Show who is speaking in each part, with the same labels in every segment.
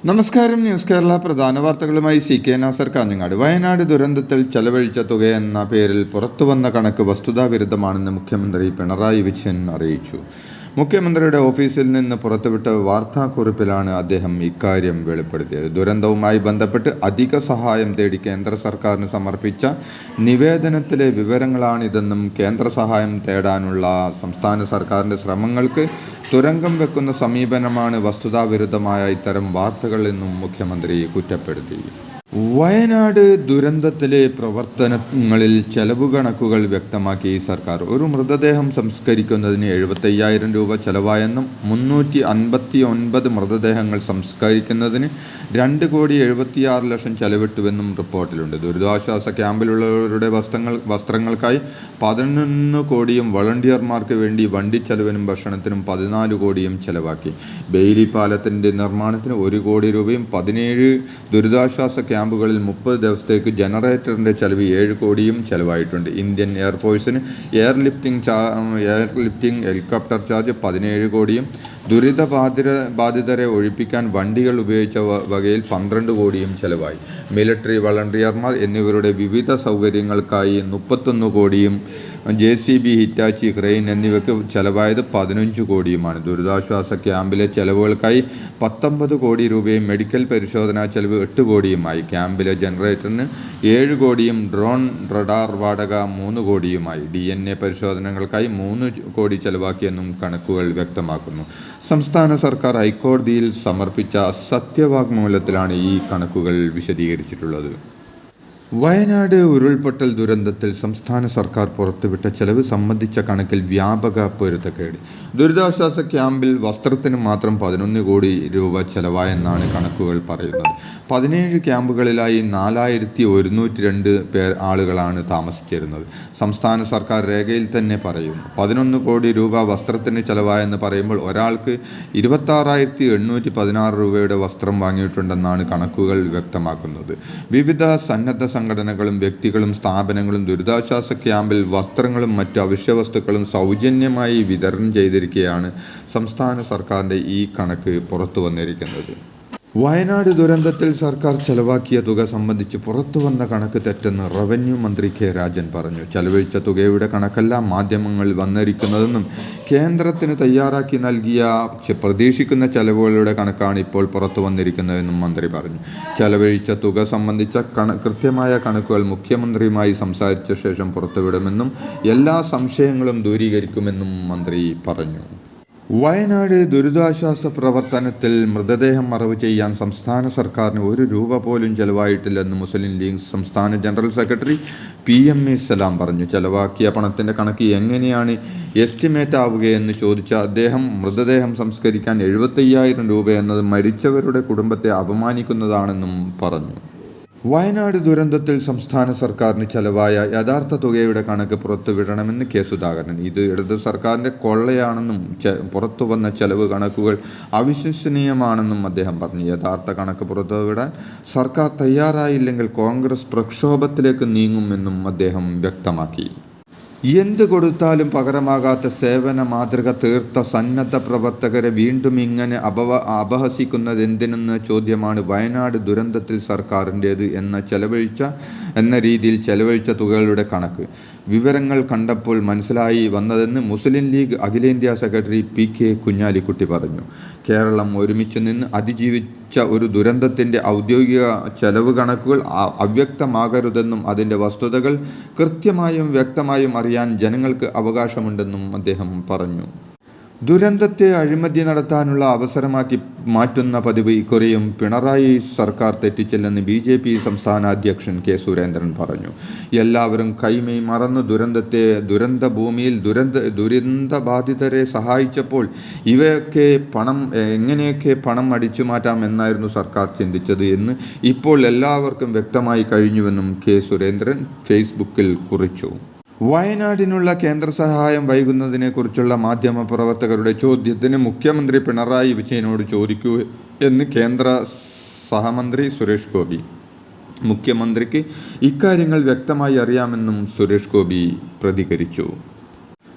Speaker 1: നമസ്കാരം. ന്യൂസ് കേരള പ്രധാന വാർത്തകളുമായി CK നാസർ കാഞ്ഞങ്ങാട്. വയനാട് ദുരന്തത്തിൽ ചെലവഴിച്ച തുകയെന്ന പേരിൽ പുറത്തുവന്ന കണക്ക് വസ്തുതാവിരുദ്ധമാണെന്ന് മുഖ്യമന്ത്രി പിണറായി വിജയൻ അറിയിച്ചു. മുഖ്യമന്ത്രിയുടെ ഓഫീസിൽ നിന്ന് പുറത്തുവിട്ട വാർത്താക്കുറിപ്പിലാണ് അദ്ദേഹം ഇക്കാര്യം വെളിപ്പെടുത്തിയത്. ദുരന്തവുമായി ബന്ധപ്പെട്ട് അധിക സഹായം തേടി കേന്ദ്ര സർക്കാരിന് സമർപ്പിച്ച നിവേദനത്തിലെ വിവരങ്ങളാണിതെന്നും കേന്ദ്ര സഹായം തേടാനുള്ള സംസ്ഥാന സർക്കാരിൻ്റെ ശ്രമങ്ങൾക്ക് തുരങ്കം വെക്കുന്ന സമീപനമാണ് വസ്തുതാവിരുദ്ധമായ ഇത്തരം വാർത്തകൾ എന്നും മുഖ്യമന്ത്രി കുറ്റപ്പെടുത്തി. വയനാട് ദുരന്തത്തിലെ പ്രവർത്തനങ്ങളിൽ ചെലവ് കണക്കുകൾ വ്യക്തമാക്കി സർക്കാർ. ഒരു മൃതദേഹം സംസ്കരിക്കുന്നതിന് 75,000 രൂപ ചെലവായെന്നും 359 മൃതദേഹങ്ങൾ സംസ്കരിക്കുന്നതിന് 2,76,00,000 ചെലവിട്ടുവെന്നും റിപ്പോർട്ടിലുണ്ട്. ദുരിതാശ്വാസ ക്യാമ്പിലുള്ളവരുടെ വസ്ത്രങ്ങൾക്കായി 11 കോടിയും വളണ്ടിയർമാർക്ക് വേണ്ടി വണ്ടി ചെലവിനും ഭക്ഷണത്തിനും 14 കോടിയും ചെലവാക്കി. ബെയിലി പാലത്തിൻ്റെ നിർമ്മാണത്തിന് 1 കോടി രൂപയും 17 ദുരിതാശ്വാസ ക്യാമ്പുകളിൽ 30 ദിവസത്തേക്ക് ജനറേറ്ററിൻ്റെ ചെലവ് 7 കോടിയും ചെലവായിട്ടുണ്ട്. ഇന്ത്യൻ എയർഫോഴ്സിന് എയർ ലിഫ്റ്റിംഗ് ഹെലികോപ്റ്റർ ചാർജ് 17 കോടിയും ബാധിതരെ ഒഴിപ്പിക്കാൻ വണ്ടികൾ ഉപയോഗിച്ച വകയിൽ 12 കോടിയും ചെലവായി. മിലിറ്ററി വളണ്ടിയർമാർ എന്നിവരുടെ വിവിധ സൗകര്യങ്ങൾക്കായി 31 കോടിയും JCB, ഹിറ്റാച്ചി, ക്രെയിൻ എന്നിവയ്ക്ക് ചെലവായത് 15 കോടിയുമാണ്. ദുരിതാശ്വാസ ക്യാമ്പിലെ ചെലവുകൾക്കായി 19 കോടി രൂപയും മെഡിക്കൽ പരിശോധനാ ചെലവ് 8 കോടിയുമായി. ക്യാമ്പിലെ ജനറേറ്ററിന് 7 കോടിയും ഡ്രോൺ റഡാർ വാടക 3 കോടിയുമായി. DNA പരിശോധനകൾക്കായി 3 കോടി ചെലവാക്കിയെന്നും കണക്കുകൾ വ്യക്തമാക്കുന്നു. സംസ്ഥാന സർക്കാർ ഹൈക്കോടതിയിൽ സമർപ്പിച്ച സത്യവാങ്മൂലത്തിലാണ് ഈ കണക്കുകൾ വിശദീകരിച്ചിട്ടുള്ളത്. വയനാട് ഉരുൾപൊട്ടൽ ദുരന്തത്തിൽ സംസ്ഥാന സർക്കാർ പുറത്തുവിട്ട ചെലവ് സംബന്ധിച്ച കണക്കിൽ വ്യാപക പൊരുത്തക്കേട്. ദുരിതാശ്വാസ ക്യാമ്പിൽ വസ്ത്രത്തിന് മാത്രം 11 കോടി രൂപ ചെലവായെന്നാണ് കണക്കുകൾ പറയുന്നത്. 17 ക്യാമ്പുകളിലായി 4,102 ആളുകളാണ് താമസിച്ചിരുന്നത്. സംസ്ഥാന സർക്കാർ രേഖയിൽ തന്നെ പറയുന്നു. 11 കോടി രൂപ വസ്ത്രത്തിന് ചെലവായെന്ന് പറയുമ്പോൾ ഒരാൾക്ക് 26,816 രൂപയുടെ വസ്ത്രം വാങ്ങിയിട്ടുണ്ടെന്നാണ് കണക്കുകൾ വ്യക്തമാക്കുന്നത്. വിവിധ സന്നദ്ധ സംഘടനകളും വ്യക്തികളും സ്ഥാപനങ്ങളും ദുരിതാശ്വാസ ക്യാമ്പിൽ വസ്ത്രങ്ങളും മറ്റു അവശ്യവസ്തുക്കളും സൗജന്യമായി വിതരണം ചെയ്തിരിക്കെയാണ് സംസ്ഥാന സർക്കാരിൻ്റെ ഈ കണക്ക് പുറത്തു വന്നിരിക്കുന്നത്. വയനാട് ദുരന്തത്തിൽ സർക്കാർ ചെലവാക്കിയ തുക സംബന്ധിച്ച് പുറത്തുവന്ന കണക്ക് തെറ്റെന്ന് റവന്യൂ മന്ത്രി K. രാജൻ പറഞ്ഞു. ചെലവഴിച്ച തുകയുടെ കണക്കല്ല മാധ്യമങ്ങളിൽ വന്നിരിക്കുന്നതെന്നും കേന്ദ്രത്തിന് തയ്യാറാക്കി നൽകിയ പ്രതീക്ഷിക്കുന്ന ചെലവുകളുടെ കണക്കാണ് ഇപ്പോൾ പുറത്തു വന്നിരിക്കുന്നതെന്നും മന്ത്രി പറഞ്ഞു. ചെലവഴിച്ച തുക സംബന്ധിച്ച കൃത്യമായ കണക്കുകൾ മുഖ്യമന്ത്രിയുമായി സംസാരിച്ച ശേഷം പുറത്തുവിടുമെന്നും എല്ലാ സംശയങ്ങളും ദൂരീകരിക്കുമെന്നും മന്ത്രി പറഞ്ഞു. വയനാട് ദുരിതാശ്വാസ പ്രവർത്തനത്തിൽ മൃതദേഹം മറവ് ചെയ്യാൻ സംസ്ഥാന സർക്കാരിന് 1 രൂപ പോലും ചെലവായിട്ടില്ലെന്ന് മുസ്ലിം ലീഗ് സംസ്ഥാന ജനറൽ സെക്രട്ടറി PMA സലാം പറഞ്ഞു. ചെലവാക്കിയ പണത്തിൻ്റെ കണക്ക് എങ്ങനെയാണ് എസ്റ്റിമേറ്റ് ആവുകയെന്ന് ചോദിച്ച അദ്ദേഹം മൃതദേഹം സംസ്കരിക്കാൻ 75,000 രൂപ എന്നത് മരിച്ചവരുടെ കുടുംബത്തെ അപമാനിക്കുന്നതാണെന്നും പറഞ്ഞു. വയനാട് ദുരന്തത്തിൽ സംസ്ഥാന സർക്കാരിന് ചെലവായ യഥാർത്ഥ തുകയുടെ കണക്ക് പുറത്തുവിടണമെന്ന് K. സുധാകരൻ. ഇത് ഇടതു സർക്കാരിൻ്റെ കൊള്ളയാണെന്നും പുറത്തുവന്ന ചെലവ് കണക്കുകൾ അവിശ്വസനീയമാണെന്നും അദ്ദേഹം പറഞ്ഞു. യഥാർത്ഥ കണക്ക് പുറത്തുവിടാൻ സർക്കാർ തയ്യാറായില്ലെങ്കിൽ കോൺഗ്രസ് പ്രക്ഷോഭത്തിലേക്ക് നീങ്ങുമെന്നും അദ്ദേഹം വ്യക്തമാക്കി. എന്ത് കൊടുത്താലും പകരമാകാത്ത സേവന മാതൃക തീർത്ത സന്നദ്ധ പ്രവർത്തകരെ വീണ്ടും ഇങ്ങനെ അപഹസിക്കുന്നതെന്തിനെന്ന ചോദ്യമാണ് വയനാട് ദുരന്തത്തിൽ സർക്കാരിൻ്റേത് എന്ന രീതിയിൽ ചെലവഴിച്ച തുകകളുടെ കണക്ക് വിവരങ്ങൾ കണ്ടപ്പോൾ മനസ്സിലായി വന്നതെന്ന് മുസ്ലിം ലീഗ് അഖിലേന്ത്യാ സെക്രട്ടറി PK കുഞ്ഞാലിക്കുട്ടി പറഞ്ഞു. കേരളം ഒരുമിച്ച് നിന്ന് അതിജീവിച്ച ഒരു ദുരന്തത്തിൻ്റെ ഔദ്യോഗിക ചെലവ് കണക്കുകൾ അവ്യക്തമാകരുതെന്നും അതിൻ്റെ വസ്തുതകൾ കൃത്യമായും വ്യക്തമായും അറിയാൻ ജനങ്ങൾക്ക് അവകാശമുണ്ടെന്നും അദ്ദേഹം പറഞ്ഞു. ദുരന്തത്തെ അഴിമതി നടത്താനുള്ള അവസരമാക്കി മാറ്റുന്ന പതിവ് ഇക്കുറിയും പിണറായി സർക്കാർ തെറ്റിച്ചില്ലെന്ന് BJP സംസ്ഥാന അധ്യക്ഷൻ K. സുരേന്ദ്രൻ പറഞ്ഞു. എല്ലാവരും കൈമൈ മറന്ന് ദുരന്ത ഭൂമിയിൽ ദുരന്തബാധിതരെ സഹായിച്ചപ്പോൾ എങ്ങനെയൊക്കെ പണം അടിച്ചു മാറ്റാം എന്നായിരുന്നു സർക്കാർ ചിന്തിച്ചത് എന്ന് ഇപ്പോൾ എല്ലാവർക്കും വ്യക്തമായി കഴിഞ്ഞുവെന്നും K. സുരേന്ദ്രൻ ഫേസ്ബുക്കിൽ കുറിച്ചു. വയനാടിനുള്ള കേന്ദ്ര സഹായം വൈകുന്നതിനെക്കുറിച്ചുള്ള മാധ്യമപ്രവർത്തകരുടെ ചോദ്യത്തിന് മുഖ്യമന്ത്രി പിണറായി വിജയനോട് ചോദിക്കൂ എന്ന് കേന്ദ്ര സഹമന്ത്രി സുരേഷ് ഗോപി. മുഖ്യമന്ത്രിക്ക് ഇക്കാര്യങ്ങൾ വ്യക്തമായി അറിയാമെന്നും സുരേഷ് ഗോപി പ്രതികരിച്ചു.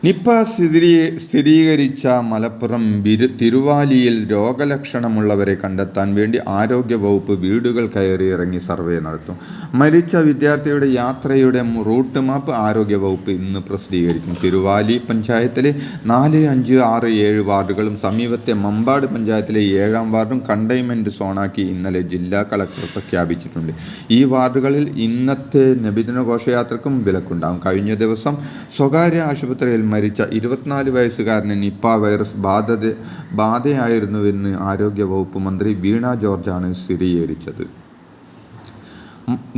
Speaker 1: നിപ്പ സ്ഥിരീകരിച്ച മലപ്പുറം തിരുവാലിയിൽ രോഗലക്ഷണമുള്ളവരെ കണ്ടെത്താൻ വേണ്ടി ആരോഗ്യവകുപ്പ് വീടുകൾ കയറി ഇറങ്ങി സർവേ നടത്തും. മരിച്ച വിദ്യാർത്ഥിയുടെ യാത്രയുടെ റൂട്ട് മാപ്പ് ആരോഗ്യവകുപ്പ് ഇന്ന് പ്രസിദ്ധീകരിക്കും. തിരുവാലി പഞ്ചായത്തിലെ 4, 5, 6, 7 വാർഡുകളും സമീപത്തെ മമ്പാട് പഞ്ചായത്തിലെ 7-ാം വാർഡും കണ്ടെയ്ൻമെൻറ് സോണാക്കി ഇന്നലെ ജില്ലാ കളക്ടർ പ്രഖ്യാപിച്ചിട്ടുണ്ട്. ഈ വാർഡുകളിൽ ഇന്നത്തെ നബിദിന ഘോഷയാത്രയ്ക്കും വിലക്കുണ്ടാകും. കഴിഞ്ഞ ദിവസം സ്വകാര്യ ആശുപത്രിയിൽ മരിച്ച 24 വയസ്സുകാരന് നിപ്പ വൈറസ് ബാധയായിരുന്നുവെന്ന് ആരോഗ്യവകുപ്പ് മന്ത്രി വീണ ജോർജാണ് സ്ഥിരീകരിച്ചത്.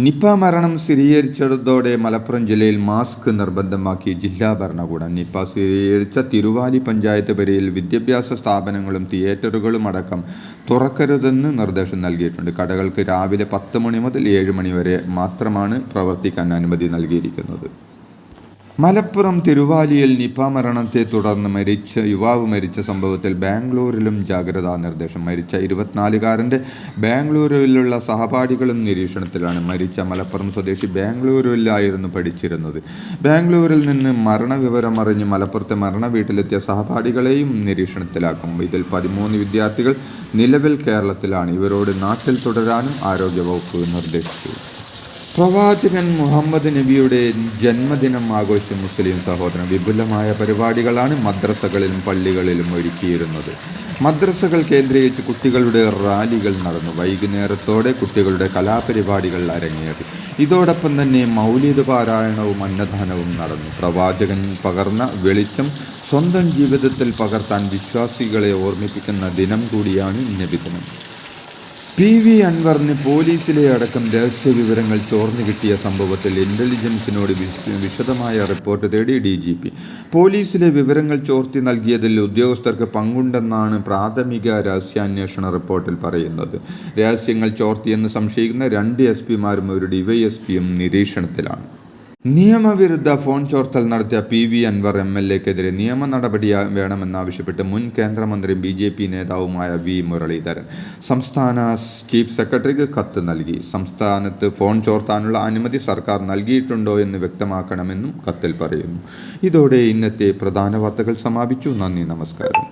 Speaker 1: നിപ്പ മരണം സ്ഥിരീകരിച്ചതോടെ മലപ്പുറം ജില്ലയിൽ മാസ്ക് നിർബന്ധമാക്കി ജില്ലാ ഭരണകൂടം. നിപ്പ സ്ഥിരീകരിച്ച തിരുവാലി പഞ്ചായത്ത് പരിധിയിൽ വിദ്യാഭ്യാസ സ്ഥാപനങ്ങളും തിയേറ്ററുകളും അടക്കം തുറക്കരുതെന്ന് നിർദ്ദേശം നൽകിയിട്ടുണ്ട്. കടകൾക്ക് രാവിലെ 10 മണി മുതൽ 7 മണി വരെ മാത്രമാണ് പ്രവർത്തിക്കാൻ അനുമതി നൽകിയിരിക്കുന്നത്. മലപ്പുറം തിരുവാലിയിൽ നിപ മരണത്തെ തുടർന്ന് യുവാവ് മരിച്ച സംഭവത്തിൽ ബാംഗ്ലൂരിലും ജാഗ്രതാ നിർദ്ദേശം. മരിച്ച 24-കാരൻ്റെ ബാംഗ്ലൂരിലുള്ള സഹപാഠികളും നിരീക്ഷണത്തിലാണ്. മരിച്ച മലപ്പുറം സ്വദേശി ബാംഗ്ലൂരിലായിരുന്നു പഠിച്ചിരുന്നത്. ബാംഗ്ലൂരിൽ നിന്ന് മരണവിവരം അറിഞ്ഞ് മലപ്പുറത്തെ മരണ വീട്ടിലെത്തിയ സഹപാഠികളെയും നിരീക്ഷണത്തിലാക്കും. ഇതിൽ 13 വിദ്യാർത്ഥികൾ നിലവിൽ കേരളത്തിലാണ്. ഇവരോട് നാട്ടിൽ തുടരാനും ആരോഗ്യവകുപ്പ് നിർദ്ദേശിച്ചു. പ്രവാചകൻ മുഹമ്മദ് നബിയുടെ ജന്മദിനം ആഘോഷിച്ച മുസ്ലിം സഹോദരൻ വിപുലമായ പരിപാടികളാണ് മദ്രസകളിലും പള്ളികളിലും ഒരുക്കിയിരുന്നത്. മദ്രസകൾ കേന്ദ്രീകരിച്ച് കുട്ടികളുടെ റാലികൾ നടന്നു. വൈകുന്നേരത്തോടെ കുട്ടികളുടെ കലാപരിപാടികൾ അരങ്ങേറി. ഇതോടൊപ്പം തന്നെ മൗലിദ് പാരായണവും അന്നദാനവും നടന്നു. പ്രവാചകൻ പകർന്ന വെളിച്ചം സ്വന്തം ജീവിതത്തിൽ പകർത്താൻ വിശ്വാസികളെ ഓർമ്മിപ്പിക്കുന്ന ദിനം കൂടിയാണ് നബിദിനം. PV അൻവറിന് പോലീസിലെ അടക്കം രഹസ്യ വിവരങ്ങൾ ചോർന്നു കിട്ടിയ സംഭവത്തിൽ ഇന്റലിജൻസിനോട് വിശദമായ റിപ്പോർട്ട് തേടി DGP. പോലീസിലെ വിവരങ്ങൾ ചോർത്തി നൽകിയതിൽ ഉദ്യോഗസ്ഥർക്ക് പങ്കുണ്ടെന്നാണ് പ്രാഥമിക രഹസ്യാന്വേഷണ റിപ്പോർട്ടിൽ പറയുന്നത്. രഹസ്യങ്ങൾ ചോർത്തിയെന്ന് സംശയിക്കുന്ന 2 SP-മാരും ഒരു DYSP-യും നിരീക്ഷണത്തിലാണ്. നിയമവിരുദ്ധ ഫോൺ ചോർത്തൽ നടത്തിയ PV അൻവർ MLA-ക്കെതിരെ നിയമ നടപടി വേണമെന്നാവശ്യപ്പെട്ട് മുൻ കേന്ദ്രമന്ത്രിയും BJP നേതാവുമായ V മുരളീധരൻ സംസ്ഥാന ചീഫ് സെക്രട്ടറിക്ക് കത്ത് നൽകി. സംസ്ഥാനത്ത് ഫോൺ ചോർത്താനുള്ള അനുമതി സർക്കാർ നൽകിയിട്ടുണ്ടോ എന്ന് വ്യക്തമാക്കണമെന്നും കത്തിൽ പറയുന്നു. ഇതോടെ ഇന്നത്തെ പ്രധാന വാർത്തകൾ സമാപിച്ചു. നന്ദി, നമസ്കാരം.